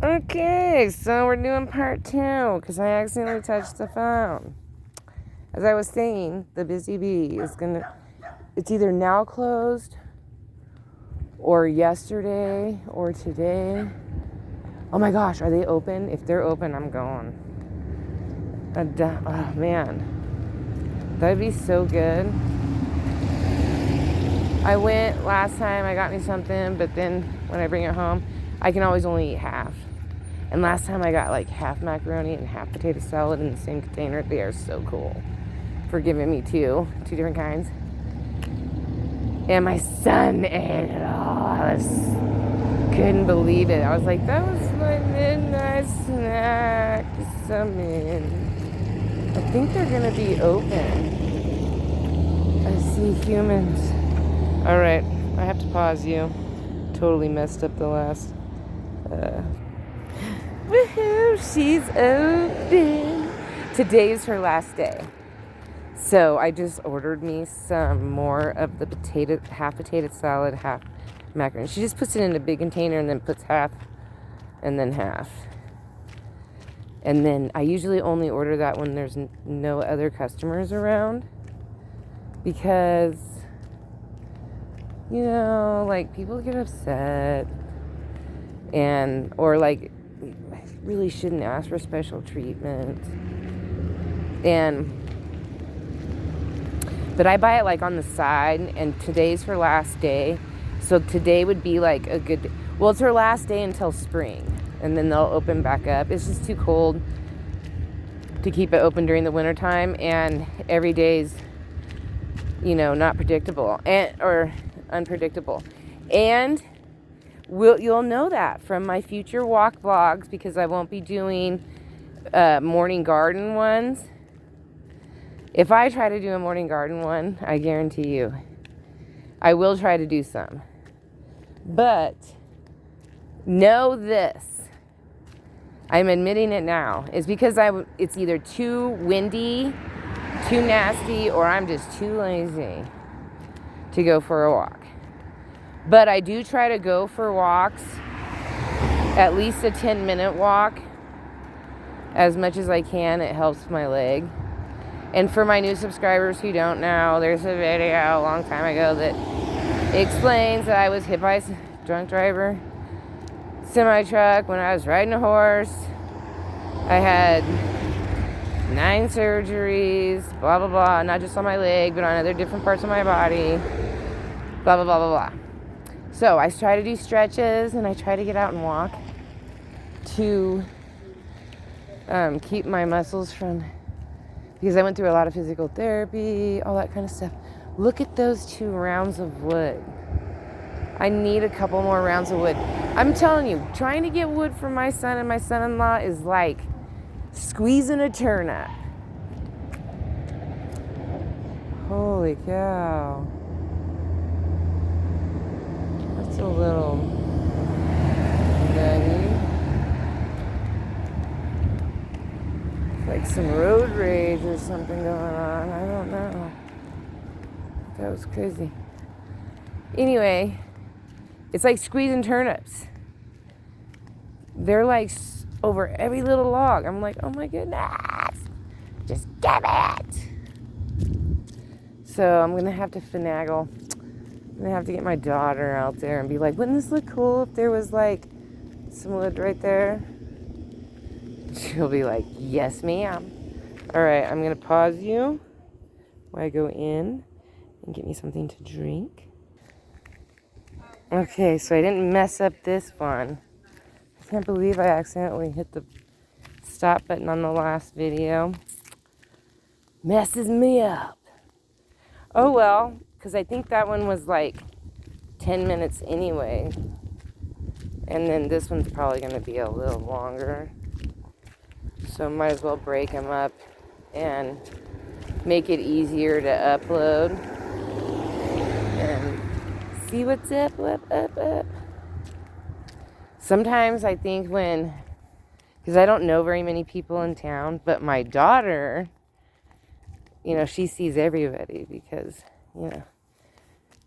Okay, so we're doing part 2 because I accidentally touched the phone. As I was saying, the Busy Bee is it's either now closed or yesterday or today. Oh my gosh, are they open? If they're open, I'm going. Oh man, that'd be so good. I went last time, I got me something, but then when I bring it home, I can always only eat half. And last time I got like half macaroni and half potato salad in the same container. They are so cool for giving me two different kinds. And my son ate it all. I couldn't believe it. I was like, that was my midnight snack. Some in. I think they're gonna be open. I see humans. All right, I have to pause you. Totally messed up the last. Woohoo! She's open. Today's her last day. So I just ordered me some more of the half potato salad, half macaroni. She just puts it in a big container and then puts half and then half. And then I usually only order that when there's no other customers around. Because, like people get upset. Or like, I really shouldn't ask for special treatment. But I buy it like on the side, and today's her last day. So today would be like a good, well, it's her last day until spring, and then they'll open back up. It's just too cold to keep it open during the winter time, and every day's, not predictable or unpredictable. And you'll know that from my future walk vlogs, because I won't be doing morning garden ones. If I try to do a morning garden one, I guarantee you, I will try to do some. But know this, I'm admitting it now, is because it's either too windy, too nasty, or I'm just too lazy to go for a walk. But I do try to go for walks, at least a 10-minute walk, as much as I can. It helps my leg. And for my new subscribers who don't know, there's a video a long time ago that explains that I was hit by a drunk driver semi-truck when I was riding a horse. I had 9 surgeries, blah, blah, blah, not just on my leg, but on other different parts of my body, blah, blah, blah, blah, blah. So I try to do stretches, and I try to get out and walk to keep my muscles from, because I went through a lot of physical therapy, all that kind of stuff. Look at those 2 rounds of wood. I need a couple more rounds of wood. I'm telling you, trying to get wood for my son and my son-in-law is like squeezing a turnip. Holy cow. That's a little nutty. Like some road rage or something going on. I don't know. That was crazy. Anyway, it's like squeezing turnips. They're like over every little log. I'm like, oh my goodness, just give it. So I'm gonna have to finagle. I'm gonna have to get my daughter out there and be like, wouldn't this look cool if there was like some wood right there? She'll be like, yes, ma'am. All right, I'm going to pause you while I go in and get me something to drink. Okay, so I didn't mess up this one. I can't believe I accidentally hit the stop button on the last video. Messes me up. Oh, well, because I think that one was like 10 minutes anyway. And then this one's probably going to be a little longer. So might as well break them up and make it easier to upload and see what's up. Sometimes I think because I don't know very many people in town, but my daughter, she sees everybody because,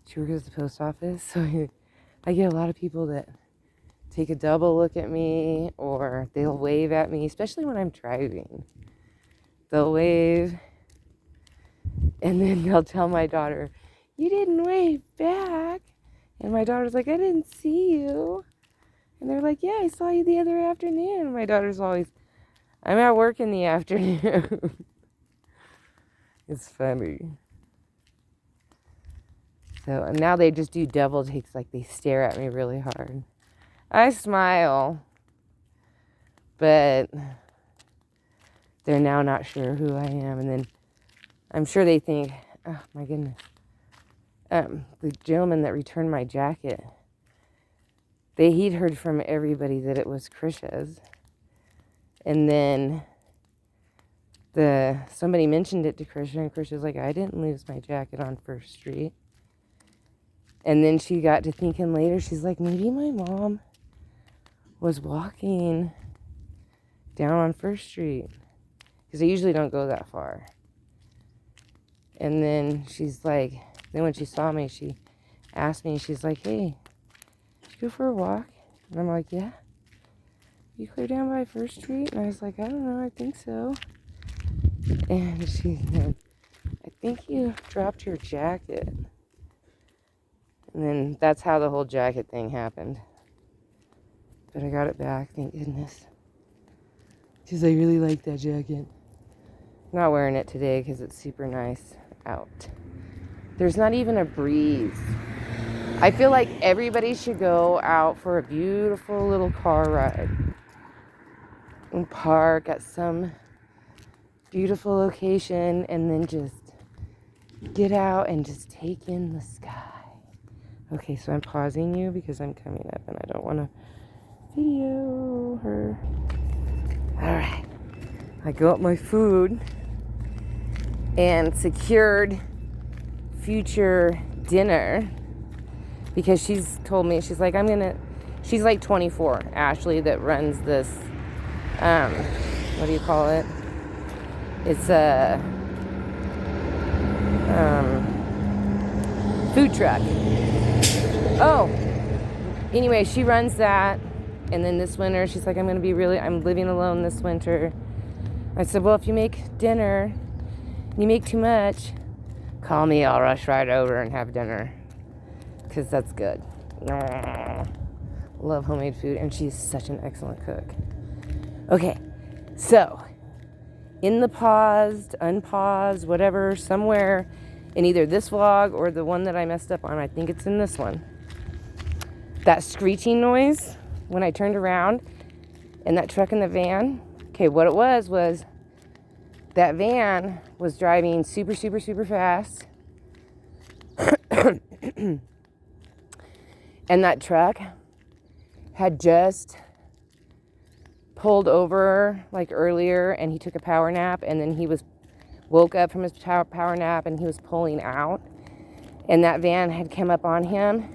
she works at the post office. So I get a lot of people that take a double look at me, or they'll wave at me, especially when I'm driving. They'll wave, and then they'll tell my daughter, "You didn't wave back." And my daughter's like, "I didn't see you." And they're like, "Yeah, I saw you the other afternoon." And my daughter's always, "I'm at work in the afternoon." It's funny. So now they just do double takes, like they stare at me really hard. I smile, but they're now not sure who I am. And then I'm sure they think, oh my goodness, the gentleman that returned my jacket, he'd heard from everybody that it was Krisha's. And then somebody mentioned it to Krisha, and Krisha's like, "I didn't lose my jacket on First Street." And then she got to thinking later, she's like, maybe my mom was walking down on First Street, because I usually don't go that far. And then she's like, then when she saw me, she asked me, she's like, "Hey, did you go for a walk?" And I'm like, "Yeah." "You clear down by First Street?" And I was like, "I don't know, I think so." And she said, "I think you dropped your jacket." And then that's how the whole jacket thing happened. But I got it back, thank goodness. Because I really like that jacket. I'm not wearing it today because it's super nice out. There's not even a breeze. I feel like everybody should go out for a beautiful little car ride and park at some beautiful location and then just get out and just take in the sky. Okay, so I'm pausing you because I'm coming up and I don't want to video her. All right, I got my food and secured future dinner because she's told me, she's like, she's like 24, Ashley, that runs this, what do you call it? It's a food truck. Oh, anyway, she runs that. And then this winter, she's like, I'm living alone this winter. I said, well, if you make dinner, you make too much, call me, I'll rush right over and have dinner. Because that's good. Love homemade food, and she's such an excellent cook. Okay, so in the paused, unpaused, whatever, somewhere in either this vlog or the one that I messed up on, I think it's in this one, that screeching noise when I turned around and that truck in the van, okay, what it was that van was driving super, super, super fast. And that truck had just pulled over like earlier, and he took a power nap, and then he woke up from his power nap and he was pulling out, and that van had come up on him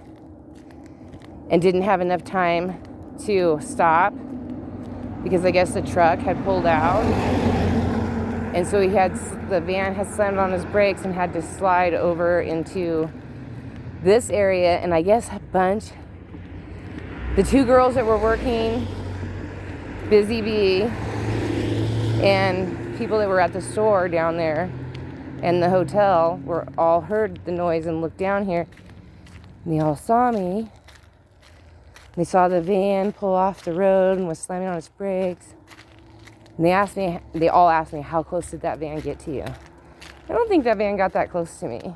and didn't have enough time to stop because I guess the truck had pulled out, and so the van had slammed on his brakes and had to slide over into this area. And I guess the two girls that were working, Busy Bee, and people that were at the store down there and the hotel were all heard the noise and looked down here, and they all saw me. They saw the van pull off the road and was slamming on its brakes. And they all asked me, how close did that van get to you? I don't think that van got that close to me.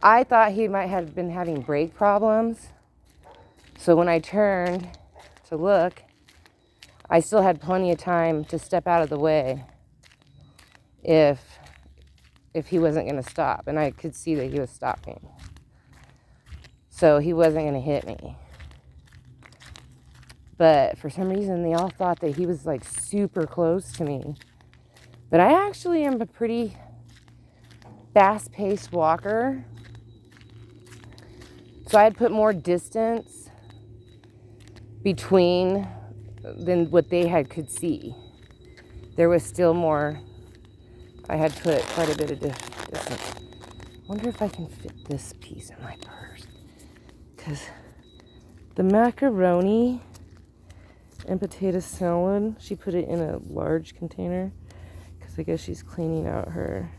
I thought he might have been having brake problems. So when I turned to look, I still had plenty of time to step out of the way if he wasn't going to stop. And I could see that he was stopping. So he wasn't going to hit me. But for some reason, they all thought that he was like super close to me. But I actually am a pretty fast-paced walker. So I had put more distance between than what they could see. There was still more. I had put quite a bit of distance. I wonder if I can fit this piece in my purse. Because The macaroni and potato salad, she put it in a large container because I guess she's cleaning out her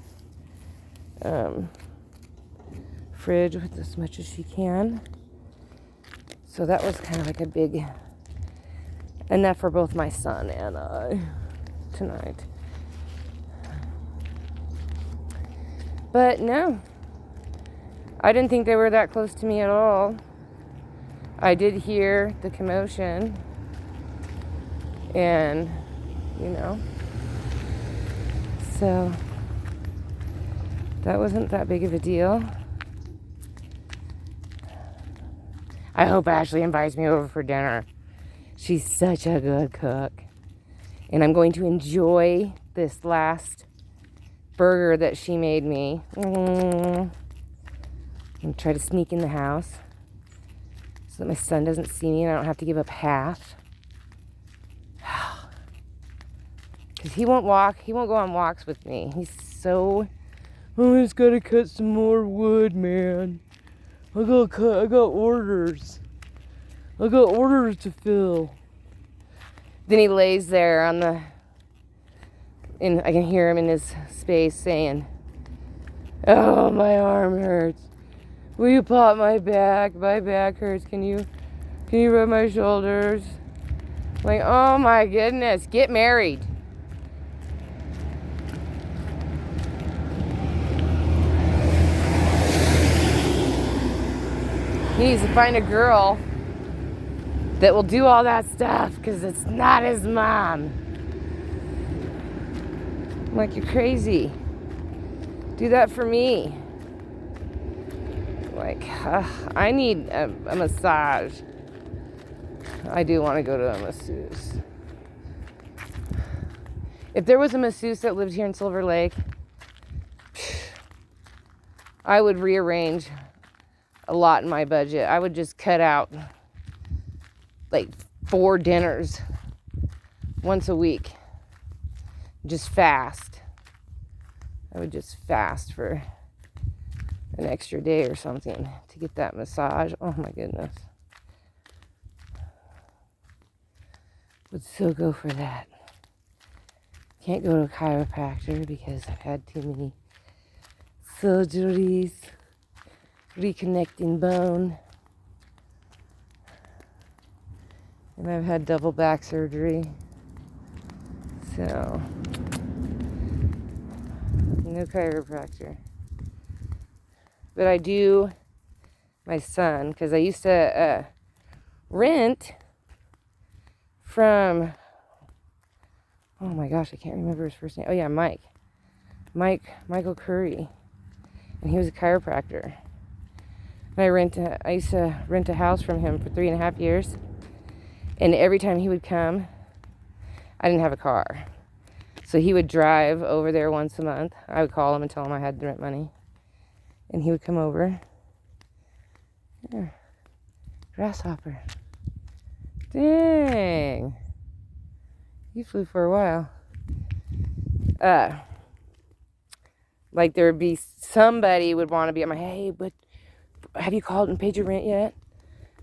fridge with as much as she can. So that was kind of like a big enough for both my son and I tonight. But no, I didn't think they were that close to me at all. I did hear the commotion, and so that wasn't that big of a deal. I hope Ashley invites me over for dinner. She's such a good cook. And I'm going to enjoy this last burger that she made me. I'm going to try to sneak in the house so that my son doesn't see me and I don't have to give up half. Because he won't go on walks with me. He's so, I just got to cut some more wood, man. I got orders. I got orders to fill. Then he lays there and I can hear him in his space saying, "Oh, my arm hurts. Will you pop my back? My back hurts. Can you rub my shoulders?" I'm like, oh my goodness, get married. He needs to find a girl that will do all that stuff because it's not his mom. I'm like, you're crazy. Do that for me. Like, I need a massage. I do want to go to a masseuse. If there was a masseuse that lived here in Silver Lake, I would rearrange a lot in my budget. I would just cut out like 4 dinners once a week. Just fast. I would just fast for an extra day or something to get that massage. Oh my goodness. Would so go for that. Can't go to a chiropractor because I've had too many surgeries. Reconnecting bone. And I've had double back surgery. So, no chiropractor. But I do, my son, because I used to rent from, oh my gosh, I can't remember his first name. Oh yeah, Michael Curry. And he was a chiropractor. And I used to rent a house from him for 3.5 years. And every time he would come, I didn't have a car. So he would drive over there once a month. I would call him and tell him I had the rent money. And he would come over. Here. Grasshopper. Dang. You flew for a while. Like there would be somebody would want to be at my, hey, but have you called and paid your rent yet?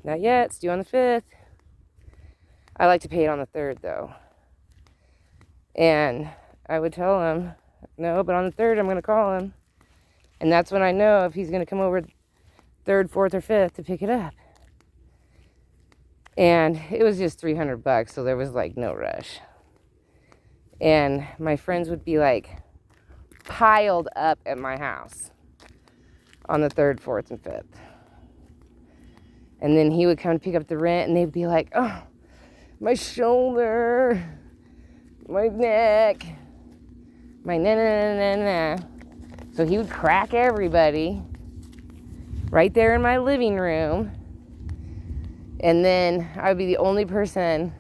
Not yet. It's due on the 5th. I like to pay it on the 3rd, though. And I would tell him, no, but on the 3rd, I'm going to call him. And that's when I know if he's going to come over 3rd, 4th, or 5th to pick it up. And it was just $300, so there was, like, no rush. And my friends would be, like, piled up at my house on the 3rd, 4th, and 5th. And then he would come to pick up the rent, and they'd be like, oh, my shoulder, my neck, my na. So he would crack everybody right there in my living room. And then I would be the only person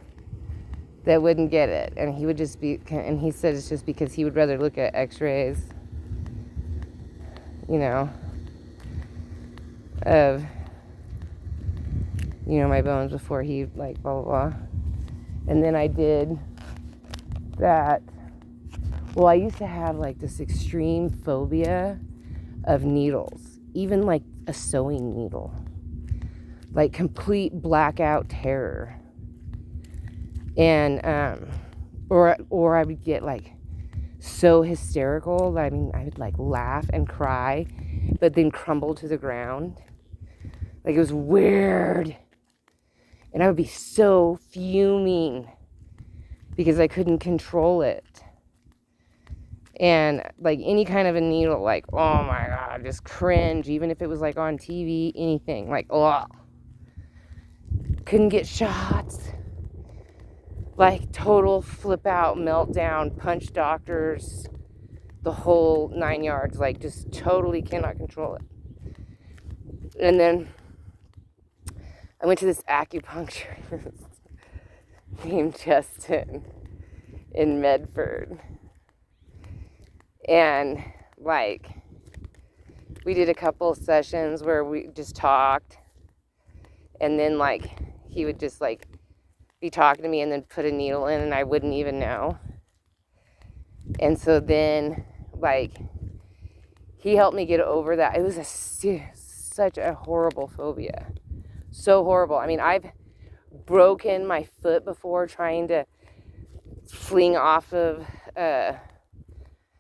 that wouldn't get it. And he would just be, and he said it's just because he would rather look at x-rays, of, my bones before he, like, blah, blah, blah. And then I did that. Well, I used to have, like, this extreme phobia of needles, even, like, a sewing needle. like complete blackout terror. And or I would get like so hysterical that I would like laugh and cry, but then crumble to the ground. Like, it was weird. And I would be so fuming because I couldn't control it. And like any kind of a needle, like, oh my God, just cringe. Even if it was like on TV, anything, like, oh, couldn't get shots. Like, total flip out, meltdown, punch doctors, the whole 9 yards. Like, just totally cannot control it. And then I went to this acupuncturist named Justin in Medford. And like, we did a couple sessions where we just talked. And then like, he would just like be talking to me and then put a needle in and I wouldn't even know. And so then like, he helped me get over that. It was such a horrible phobia. So horrible. I mean, I've broken my foot before trying to fling off of a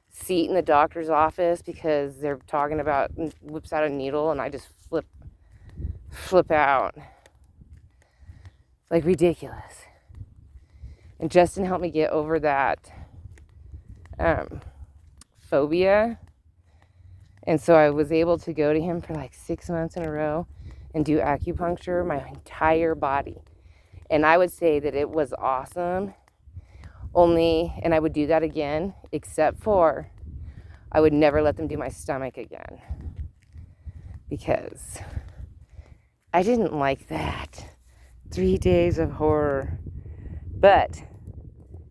seat in the doctor's office because they're talking about, whips out a needle, and I just flip out. Like, ridiculous. And Justin helped me get over that phobia. And so I was able to go to him for like 6 months in a row and do acupuncture my entire body. And I would say that it was awesome. And I would do that again, except for I would never let them do my stomach again. Because I didn't like that. 3 days of horror. But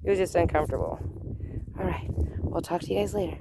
it was just uncomfortable. All right. I'll talk to you guys later.